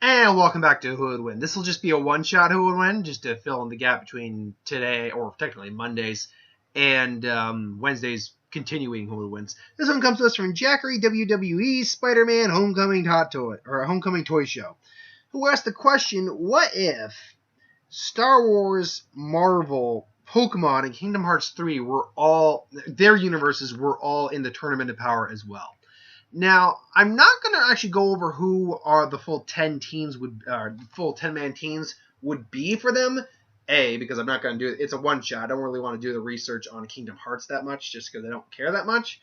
And welcome back to Who Would Win. This will just be a one-shot Who Would Win, just to fill in the gap between today, or technically Mondays, and Wednesday's continuing Who Would Wins. This one comes to us from Jackery WWE Spider-Man Homecoming Toy Show, who asked the question, what if Star Wars, Marvel, Pokemon, and Kingdom Hearts 3 their universes were all in the Tournament of Power as well? Now, I'm not going to actually go over who are the full 10 teams full 10-man teams would be for them. A, because I'm not going to do it. It's a one-shot. I don't really want to do the research on Kingdom Hearts that much, just because I don't care that much.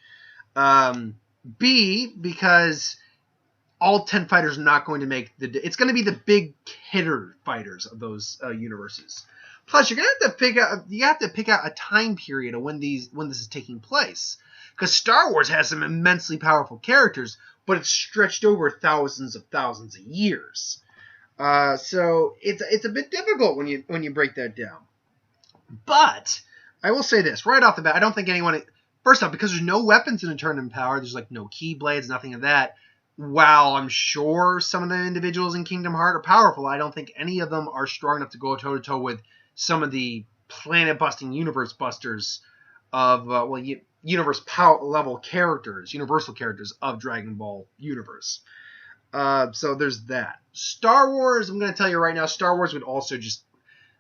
B, because all 10 fighters are not going to make it's going to be the big hitter fighters of those universes. Plus, you're going to have to pick out a time period of when this is taking place. Because Star Wars has some immensely powerful characters, but it's stretched over thousands of years. So it's a bit difficult when you break that down. But I will say this right off the bat: I don't think anyone. First off, because there's no weapons in the Tournament of Power, there's like no keyblades, nothing of that. While I'm sure some of the individuals in Kingdom Hearts are powerful, I don't think any of them are strong enough to go toe to toe with some of the planet-busting universe busters of universe power level characters, universal characters of Dragon Ball universe. So there's that. Star Wars, I'm going to tell you right now, Star Wars would also just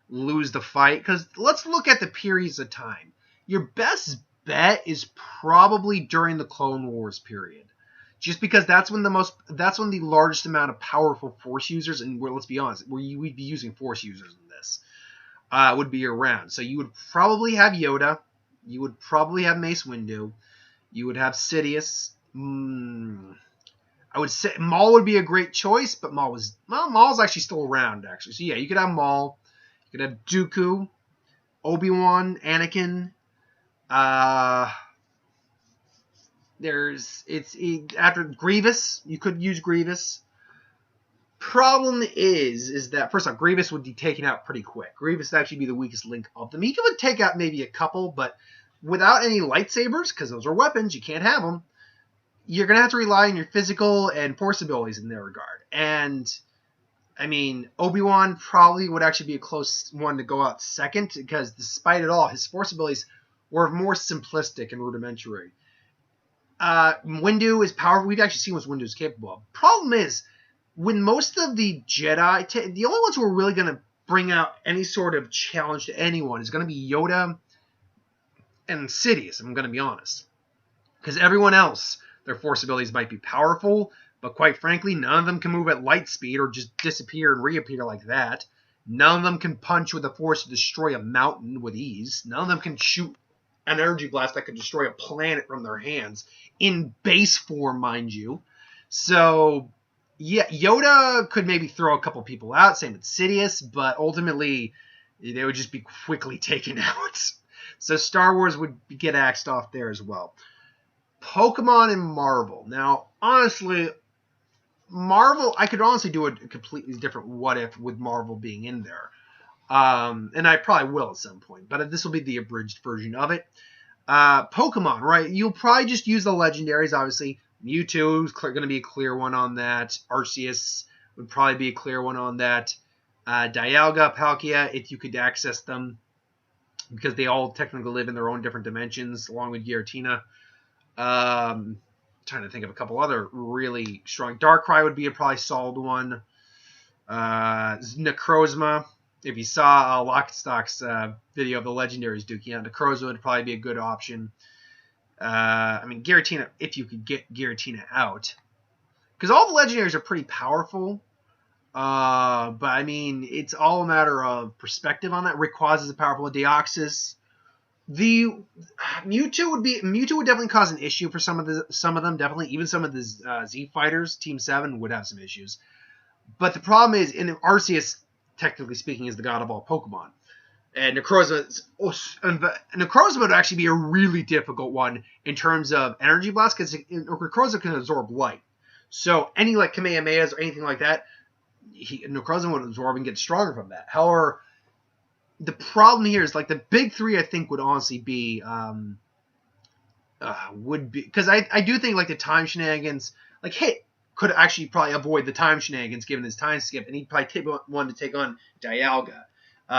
lose the fight, because let's look at the periods of time. Your best bet is probably during the Clone Wars period, just because that's when the largest amount of powerful Force users, and let's be honest, we'd be using Force users in this, would be around. So you would probably have Yoda. You would probably have Mace Windu. You would have Sidious. I would say Maul would be a great choice, but Maul's actually still around, actually. So yeah, you could have Maul. You could have Dooku, Obi-Wan, Anakin. After Grievous, you could use Grievous. Problem is that, first off, Grievous would be taken out pretty quick. Grievous would actually be the weakest link of them. He could take out maybe a couple, but without any lightsabers, because those are weapons, you can't have them, you're going to have to rely on your physical and force abilities in their regard. And, I mean, Obi-Wan probably would actually be a close one to go out second, because despite it all, his force abilities were more simplistic and rudimentary. Windu is powerful. We've actually seen what Windu is capable of. Problem is, when most of the Jedi, the only ones who are really going to bring out any sort of challenge to anyone is going to be Yoda and Sidious, I'm going to be honest. Because everyone else, their force abilities might be powerful, but quite frankly, none of them can move at light speed or just disappear and reappear like that. None of them can punch with the force to destroy a mountain with ease. None of them can shoot an energy blast that could destroy a planet from their hands, in base form, mind you. So yeah, Yoda could maybe throw a couple people out, same with Sidious, but ultimately they would just be quickly taken out. So Star Wars would get axed off there as well. Pokemon and Marvel. Now, honestly, Marvel, I could honestly do a completely different what if with Marvel being in there. And I probably will at some point, but this will be the abridged version of it. Pokemon, right? You'll probably just use the legendaries, obviously. Mewtwo is going to be a clear one on that. Arceus would probably be a clear one on that. Dialga, Palkia, if you could access them, because they all technically live in their own different dimensions, along with Giratina. Trying to think of a couple other really strong. Darkrai would be a probably solid one. Necrozma. If you saw Lockstock's video of the legendaries duking out, Necrozma would probably be a good option. I mean, Giratina, if you could get Giratina out. Because all the legendaries are pretty powerful. But, I mean, it's all a matter of perspective on that. Rayquaza is a powerful. Deoxys. The Mewtwo would definitely cause an issue for some of them. Definitely. Even some of the Z fighters, Team 7, would have some issues. But the problem is, in Arceus, technically speaking, is the god of all Pokemon. And Necrozma would actually be a really difficult one in terms of energy blast, because Necrozma can absorb light. So any like Kamehamehas or anything like that, Necrozma would absorb and get stronger from that. However, the problem here is like the big three, I think, would honestly be because I do think like the time shenanigans, like, hey, could actually probably avoid the time shenanigans given his time skip, and he'd probably take one to take on Dialga.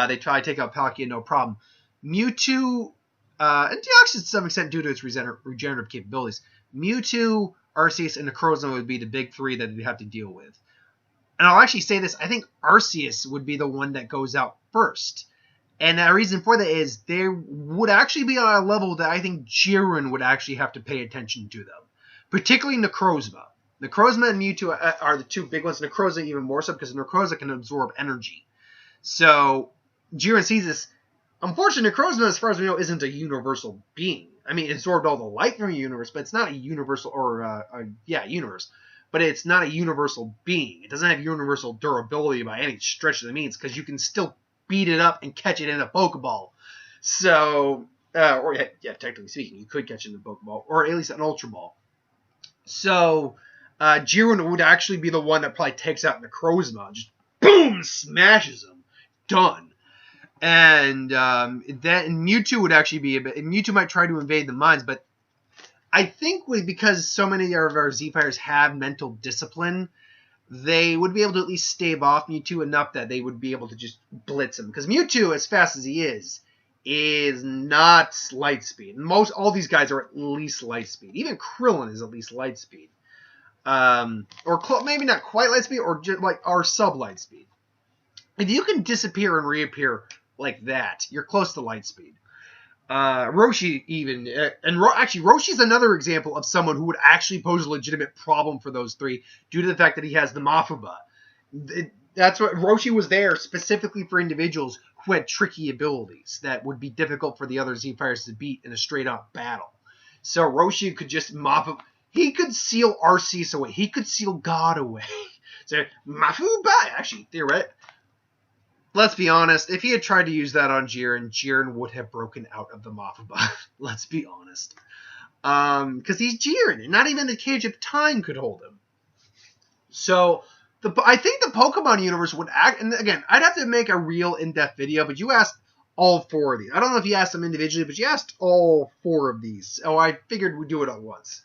They try to take out Palkia, no problem. Mewtwo, and Deoxys to some extent due to its regenerative capabilities. Mewtwo, Arceus, and Necrozma would be the big three that we'd have to deal with. And I'll actually say this, I think Arceus would be the one that goes out first. And the reason for that is there would actually be on a level that I think Jiren would actually have to pay attention to them. Particularly Necrozma. Necrozma and Mewtwo are the two big ones. Necrozma even more so because Necrozma can absorb energy. So Jiren sees this. Unfortunately, Necrozma, as far as we know, isn't a universal being. I mean, it absorbed all the light from the universe, but it's not a universal, universe. But it's not a universal being. It doesn't have universal durability by any stretch of the means, because you can still beat it up and catch it in a Pokeball. So, technically speaking, you could catch it in a Pokeball, or at least an Ultra Ball. So, Jiren would actually be the one that probably takes out Necrozma, just boom, smashes him, done. And Mewtwo would actually be Mewtwo might try to invade the mines, but I think because so many of our Z Fighters have mental discipline, they would be able to at least stave off Mewtwo enough that they would be able to just blitz him. Because Mewtwo, as fast as he is not light speed. All these guys are at least light speed. Even Krillin is at least light speed. Or maybe not quite light speed, or just like our sub-light speed. If you can disappear and reappear like that, you're close to light speed. Roshi even, actually Roshi's another example of someone who would actually pose a legitimate problem for those three due to the fact that he has the Mafuba. That's what Roshi was there specifically for individuals who had tricky abilities that would be difficult for the other Z Fighters to beat in a straight up battle. So Roshi could just he could seal Arceus away. He could seal God away. So Mafuba, actually, theoretically. Let's be honest, if he had tried to use that on Jiren, Jiren would have broken out of the Mafuba. Let's be honest. Because he's Jiren, and not even the Cage of Time could hold him. So, I think the Pokemon universe would act, and again, I'd have to make a real in-depth video, but you asked all four of these. I don't know if you asked them individually, but you asked all four of these. So I figured we'd do it at once.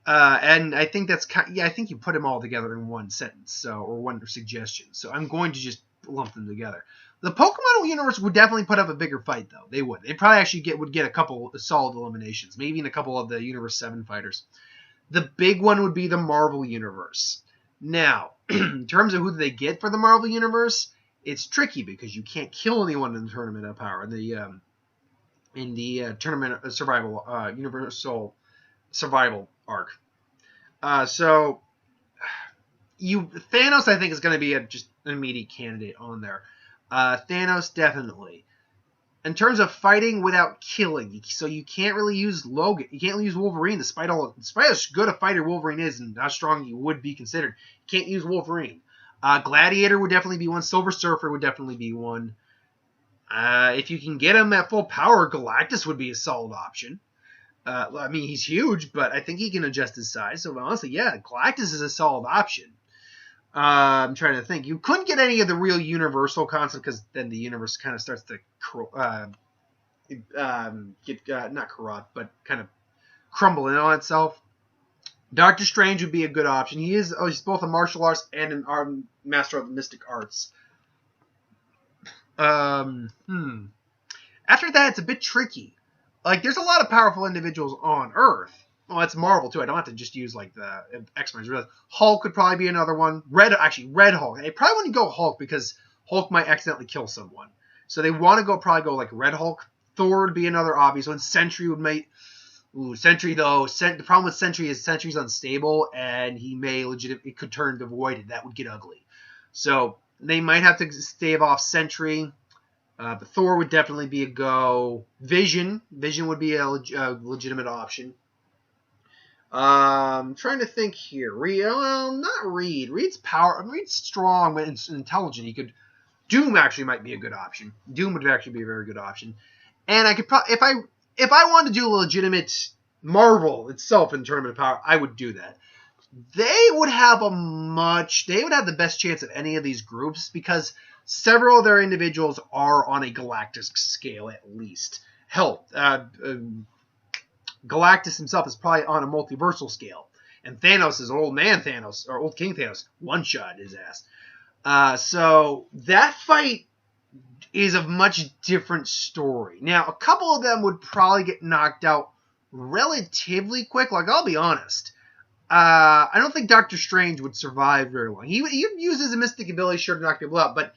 And I think I think you put them all together in one sentence, or one suggestion. So I'm going to just lump them together. The Pokemon universe would definitely put up a bigger fight, though. They would. They probably actually would get a couple of solid eliminations, maybe even a couple of the Universe 7 fighters. The big one would be the Marvel Universe. Now, in terms of who they get for the Marvel Universe, it's tricky because you can't kill anyone in the Tournament of Power, in the Tournament of Survival, Universal Survival arc. So Thanos, I think, is going to be just an immediate candidate on there. Thanos, definitely. In terms of fighting without killing, so you can't really use Logan. You can't really use Wolverine, despite how good a fighter Wolverine is and how strong he would be considered. You can't use Wolverine. Gladiator would definitely be one. Silver Surfer would definitely be one. If you can get him at full power, Galactus would be a solid option. I mean, he's huge, but I think he can adjust his size. So honestly, yeah, Galactus is a solid option. I'm trying to think. You couldn't get any of the real universal concept because then the universe kind of starts to get not corrupt, but kind of crumble in on itself. Doctor Strange would be a good option. He's both a martial arts and an master of the mystic arts. After that, it's a bit tricky. Like, there's a lot of powerful individuals on Earth. Well, it's Marvel, too. I don't have to just use, like, the X-Men. Hulk could probably be another one. Red Hulk. They probably wouldn't go Hulk because Hulk might accidentally kill someone. So they want to probably go, like, Red Hulk. Thor would be another obvious one. Sentry would make... Sentry, though. The problem with Sentry is Sentry's unstable, and it could turn devoid, and that would get ugly. So they might have to stave off Sentry. But Thor would definitely be a go. Vision would be a legitimate option. Trying to think here. Not Reed. Reed's strong but intelligent. Doom actually might be a good option. Doom would actually be a very good option. And I could probably, if I wanted to do a legitimate Marvel itself in Tournament of Power, I would do that. They would have the best chance of any of these groups because several of their individuals are on a galactic scale at least. Hell, Galactus himself is probably on a multiversal scale. And Thanos is old man Thanos, or old King Thanos, one-shot his ass. So that fight is a much different story. Now, a couple of them would probably get knocked out relatively quick. Like, I'll be honest. I don't think Doctor Strange would survive very long. He uses a mystic ability, sure, to knock people out, but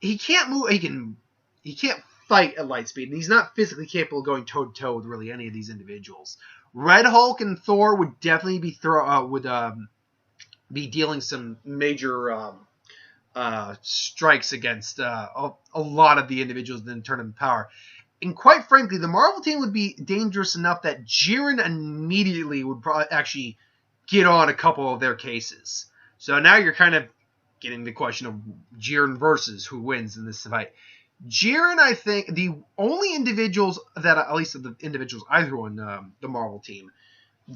he can't move. He can't fight at light speed, and he's not physically capable of going toe to toe with really any of these individuals. Red Hulk and Thor would definitely be dealing some major strikes against a lot of the individuals in the Tournament of Power. And quite frankly, the Marvel team would be dangerous enough that Jiren immediately would probably actually get on a couple of their cases. So now you're kind of getting the question of Jiren versus who wins in this fight. Jiren, I think, the only individuals that, at least of the individuals I threw on the Marvel team,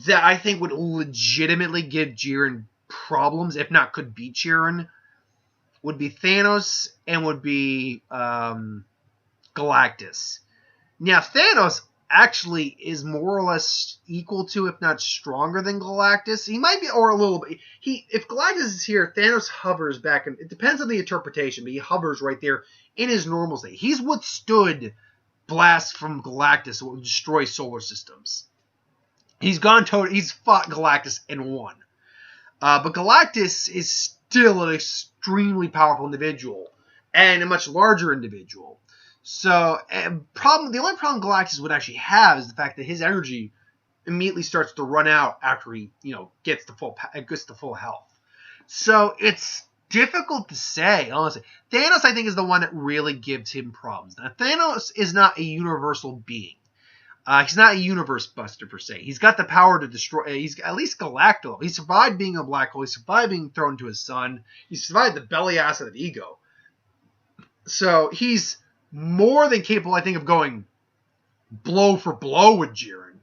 that I think would legitimately give Jiren problems, if not could beat Jiren, would be Thanos and would be Galactus. Now, Thanos actually is more or less equal to, if not stronger than Galactus. He might be, or a little bit. If Galactus is here, Thanos hovers back, and it depends on the interpretation, but he hovers right there in his normal state. He's withstood blasts from Galactus that will destroy solar systems. He's fought Galactus and won. But Galactus is still an extremely powerful individual and a much larger individual. So the only problem Galactus would actually have is the fact that his energy immediately starts to run out after he, gets to full health. So it's difficult to say, honestly. Thanos, I think, is the one that really gives him problems. Now, Thanos is not a universal being. He's not a universe buster, per se. He's got the power to destroy. He's at least galactic. He survived being a black hole. He survived being thrown to his sun. He survived the belly acid of Ego. So he's more than capable, I think, of going blow for blow with Jiren.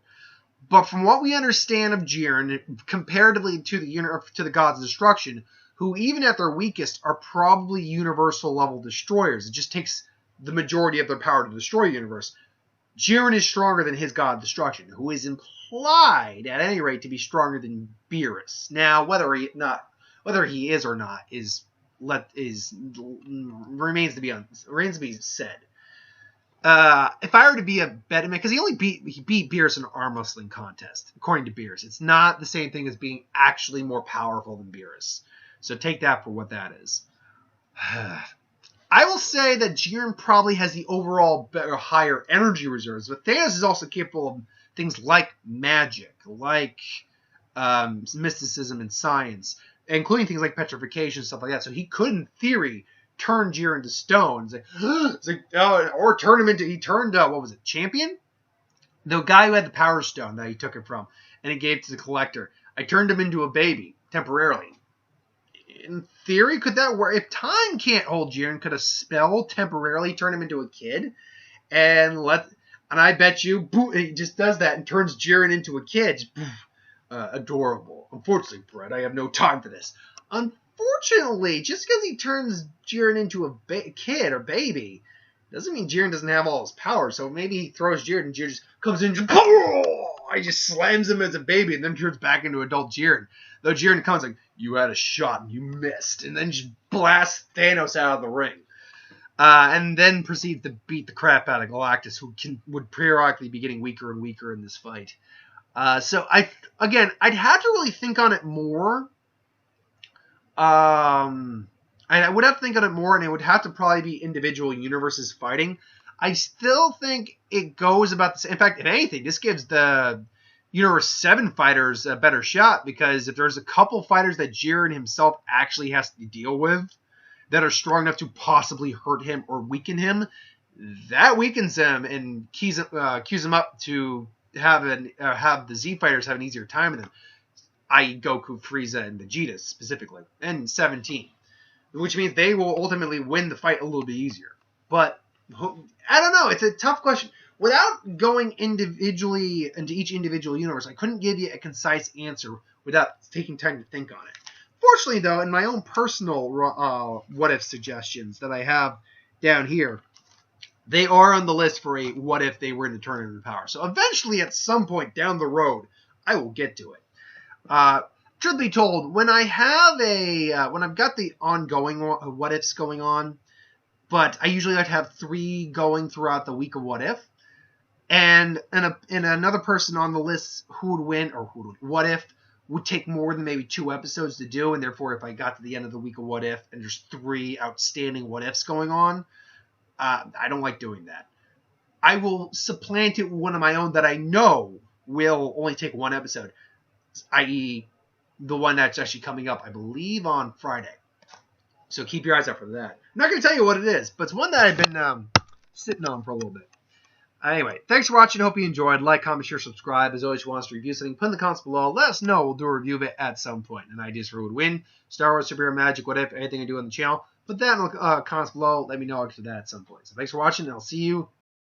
But from what we understand of Jiren, comparatively to the Gods of Destruction, who even at their weakest are probably universal level destroyers. It just takes the majority of their power to destroy the universe. Jiren is stronger than his God of Destruction, who is implied, at any rate, to be stronger than Beerus. Now, whether he is or not remains to be said. If I were to be a betting man, because he beat Beerus in an arm wrestling contest, according to Beerus. It's not the same thing as being actually more powerful than Beerus. So take that for what that is. I will say that Jiren probably has the overall better, higher energy reserves, but Thanos is also capable of things like magic, like mysticism and science, including things like petrification and stuff like that. So he could, in theory, turn Jiren to stone. Or turn him into... He turned, Champion? The guy who had the Power Stone that he took it from, and he gave it to the Collector. I turned him into a baby, temporarily. In theory, could that work? If time can't hold Jiren, could a spell temporarily turn him into a kid? And I bet you, he just does that and turns Jiren into a kid. Adorable. Unfortunately, Brett, I have no time for this. Unfortunately, just because he turns Jiren into a kid or baby, doesn't mean Jiren doesn't have all his power. So maybe he throws Jiren and Jiren just comes in and I just slams him as a baby and then turns back into adult Jiren. Though Jiren comes like, you had a shot and you missed, and then just blasts Thanos out of the ring. And then proceeds to beat the crap out of Galactus, who would periodically be getting weaker and weaker in this fight. So I'd have to really think on it more. I would have to think on it more, and it would have to probably be individual universes fighting. I still think it goes about the same. In fact, if anything, this gives the Universe 7 fighters a better shot, because if there's a couple fighters that Jiren himself actually has to deal with that are strong enough to possibly hurt him or weaken him, that weakens him and cues him up to have the Z fighters have an easier time with him, i.e. Goku, Frieza, and Vegeta specifically, and 17, which means they will ultimately win the fight a little bit easier. But I don't know. It's a tough question. Without going individually into each individual universe, I couldn't give you a concise answer without taking time to think on it. Fortunately, though, in my own personal what-if suggestions that I have down here, they are on the list for a what-if they were in the Tournament of Power. So eventually, at some point down the road, I will get to it. Truth be told, when I have when I've got the ongoing what ifs going on, but I usually like to have 3 going throughout the week of what if, and another person on the list who would win or what if would take more than maybe 2 episodes to do, and therefore if I got to the end of the week of what if and there's 3 outstanding what ifs going on, I don't like doing that. I will supplant it with one of my own that I know will only take 1 episode, i.e. the one that's actually coming up, I believe, on Friday. So keep your eyes out for that. I'm not going to tell you what it is, but it's one that I've been sitting on for a little bit. Anyway, thanks for watching. Hope you enjoyed. Like, comment, share, subscribe. As always, if you want us to review something, put in the comments below. Let us know. We'll do a review of it at some point. And ideas for who would win. Star Wars, superhero, magic, whatever, anything I do on the channel. Put that in the comments below. Let me know after that at some point. So thanks for watching, and I'll see you